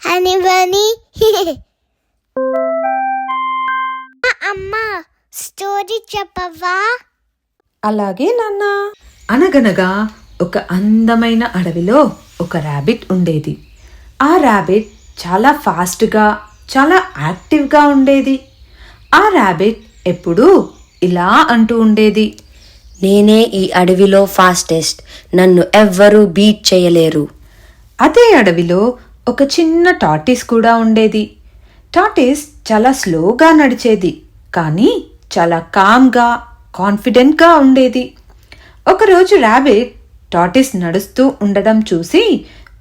Honey బనీ. అమ్మా story చెప్పవా? అలాగే నాన్న. అనగనగా ఒక అందమైన అడవిలో ఒక ర్యాబిట్ ఉండేది. ఆ ర్యాబిట్ చాలా ఫాస్ట్గా, చాలా యాక్టివ్గా ఉండేది. ఆ ర్యాబిట్ ఎప్పుడూ ఇలా అంటూ ఉండేది, నేనే ఈ అడవిలో ఫాస్టెస్ట్, నన్ను ఎవ్వరూ బీట్ చేయలేరు. అదే అడవిలో ఒక చిన్న టార్టిస్ కూడా ఉండేది. టార్టిస్ చాలా స్లోగా నడిచేది, కానీ చాలా కామ్గా, కాన్ఫిడెంట్గా ఉండేది. ఒకరోజు ర్యాబిట్ టార్టిస్ నడుస్తూ ఉండడం చూసి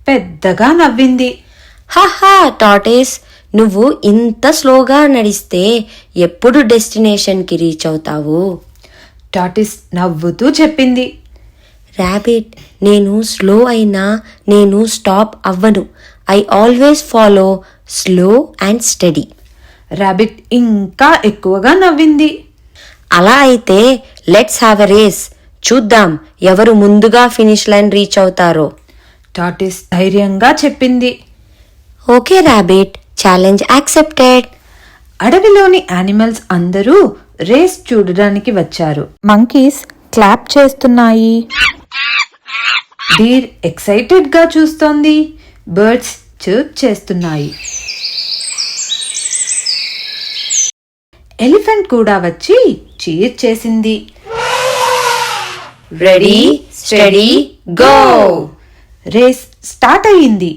పెద్దగా నవ్వింది. హహా టార్టిస్, నువ్వు ఇంత స్లోగా నడిస్తే ఎప్పుడు డెస్టినేషన్కి రీచ్ అవుతావు? టార్టిస్ నవ్వుతూ చెప్పింది, ర్యాబిట్, నేను స్లో అయినా నేను స్టాప్ అవ్వను. I always follow slow and study. Rabbit ఇంకా ఎక్కువగా నవ్వింది. అలా అయితే లెట్స్ హ్యావ్ ఎ రేస్. చూద్దాం ఎవరు ముందుగా ఫినిష్ లైన్ రీచ్ అవుతారో. టార్టిస్ ధైర్యంగా చెప్పింది. Okay rabbit, challenge accepted. అడవిలోని యానిమల్స్ అందరూ రేస్ చూడడానికి వచ్చారు. మంకీస్ క్లాప్ చేస్తున్నాయి, డీర్ ఎక్సైటెడ్ గా చూస్తోంది, బర్డ్స్ చర్ప్ చేస్తున్నాయి. ఎలిఫెంట్ కూడా వచ్చి చీర్ చేసింది. Ready steady go. Race start అయ్యింది.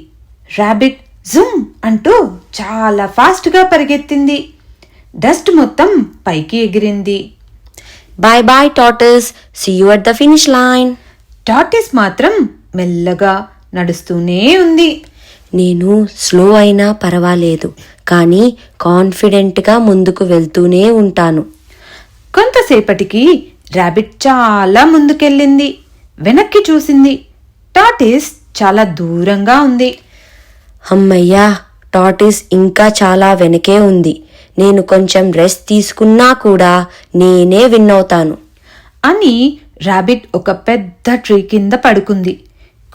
ర్యాబిట్ జూమ్ అంటూ చాలా ఫాస్ట్గా పరిగెత్తింది. డస్ట్ మొత్తం పైకి ఎగిరింది. Bye bye tortoise, see you at the finish line. Tortoise మాత్రం మెల్లగా నడుస్తూనే ఉంది. నేను స్లో అయినా పర్వాలేదు, కానీ కాన్ఫిడెంట్గా ముందుకు వెళ్తూనే ఉంటాను. కొంతసేపటికి ర్యాబిట్ చాలా ముందుకెళ్ళింది. వెనక్కి చూసింది. టార్టిస్ చాలా దూరంగా ఉంది. అమ్మయ్యా, టార్టిస్ ఇంకా చాలా వెనకే ఉంది. నేను కొంచెం రెస్ట్ తీసుకున్నా కూడా నేనే విన్ అవుతాను అని ర్యాబిట్ ఒక పెద్ద ట్రీ కింద పడుకుంది.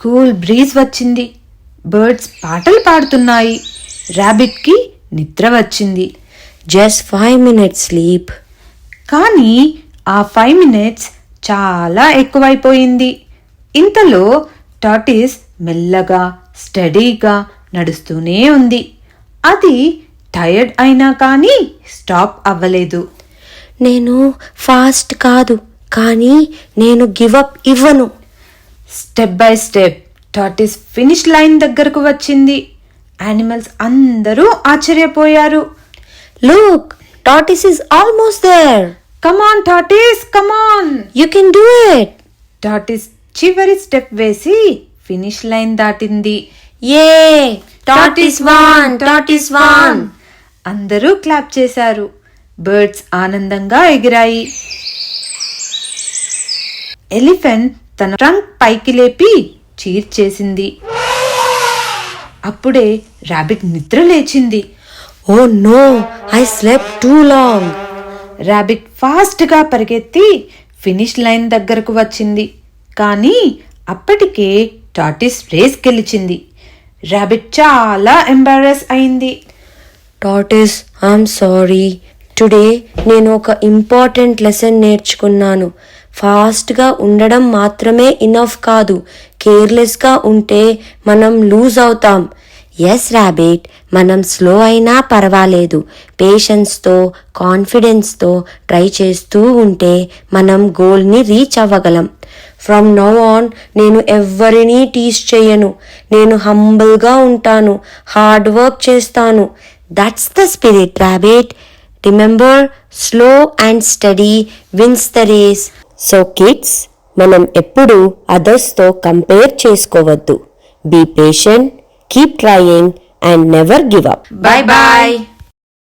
కూల్ బ్రీజ్ వచ్చింది. బర్డ్స్ పాటలు పాడుతున్నాయి. ర్యాబిట్కి నిద్ర వచ్చింది. Just 5 minutes sleep. కానీ ఆ 5 minutes చాలా ఎక్కువైపోయింది. ఇంతలో టార్టిస్ మెల్లగా, స్టడీగా నడుస్తూనే ఉంది. అది టైర్డ్ అయినా కానీ స్టాప్ అవ్వలేదు. నేను ఫాస్ట్ కాదు, కానీ నేను గివ్ అప్ ఇవ్వను. Step by step tortoise finish line దగ్గరకు వచ్చింది. యానిమల్స్ అందరూ ఆశ్చర్యపోయారు. Look, tortoise is almost there. Come on tortoise, come on, you can do it. Tortoise చివరి స్టెప్ వేసి ఫినిష్ లైన్ దాటింది. Yay, tortoise won, tortoise won. అందరూ క్లాప్ చేశారు. బర్డ్స్ ఆనందంగా ఎగిరాయి. ఎలిఫెంట్ తన ట్రంక్ పైకి లేపి చీర్ చేసింది. అప్పుడే ర్యాబిట్ నిద్ర లేచింది. Oh no, I slept too long. Rabbit ఫాస్ట్గా పరిగెత్తి ఫినిష్ లైన్ దగ్గరకు వచ్చింది. కానీ అప్పటికే టార్టిస్ రేస్ గెలిచింది. ర్యాబిట్ చాలా ఎంబారస్ అయింది. Tortoise, I'm sorry. టుడే నేను ఒక ఇంపార్టెంట్ లెసన్ నేర్చుకున్నాను. ఫాస్ట్గా ఉండడం మాత్రమే ఇనఫ్ కాదు, కేర్లెస్గా ఉంటే మనం లూజ్ అవుతాం. ఎస్ ర్యాబిట్, మనం స్లో అయినా పర్వాలేదు, పేషెన్స్తో, కాన్ఫిడెన్స్తో ట్రై చేస్తూ ఉంటే మనం గోల్ని రీచ్ అవ్వగలం. ఫ్రమ్ నౌ ఆన్ నేను ఎవ్వరినీ టీస్ చేయను. నేను హంబుల్గా ఉంటాను, హార్డ్ వర్క్ చేస్తాను. That's the spirit rabbit. Remember, slow and steady wins the race. So kids, మనం ఎప్పుడు అదర్స్తో కంపేర్ చేసుకోవద్దు. Be patient, keep trying and never give up. Bye bye.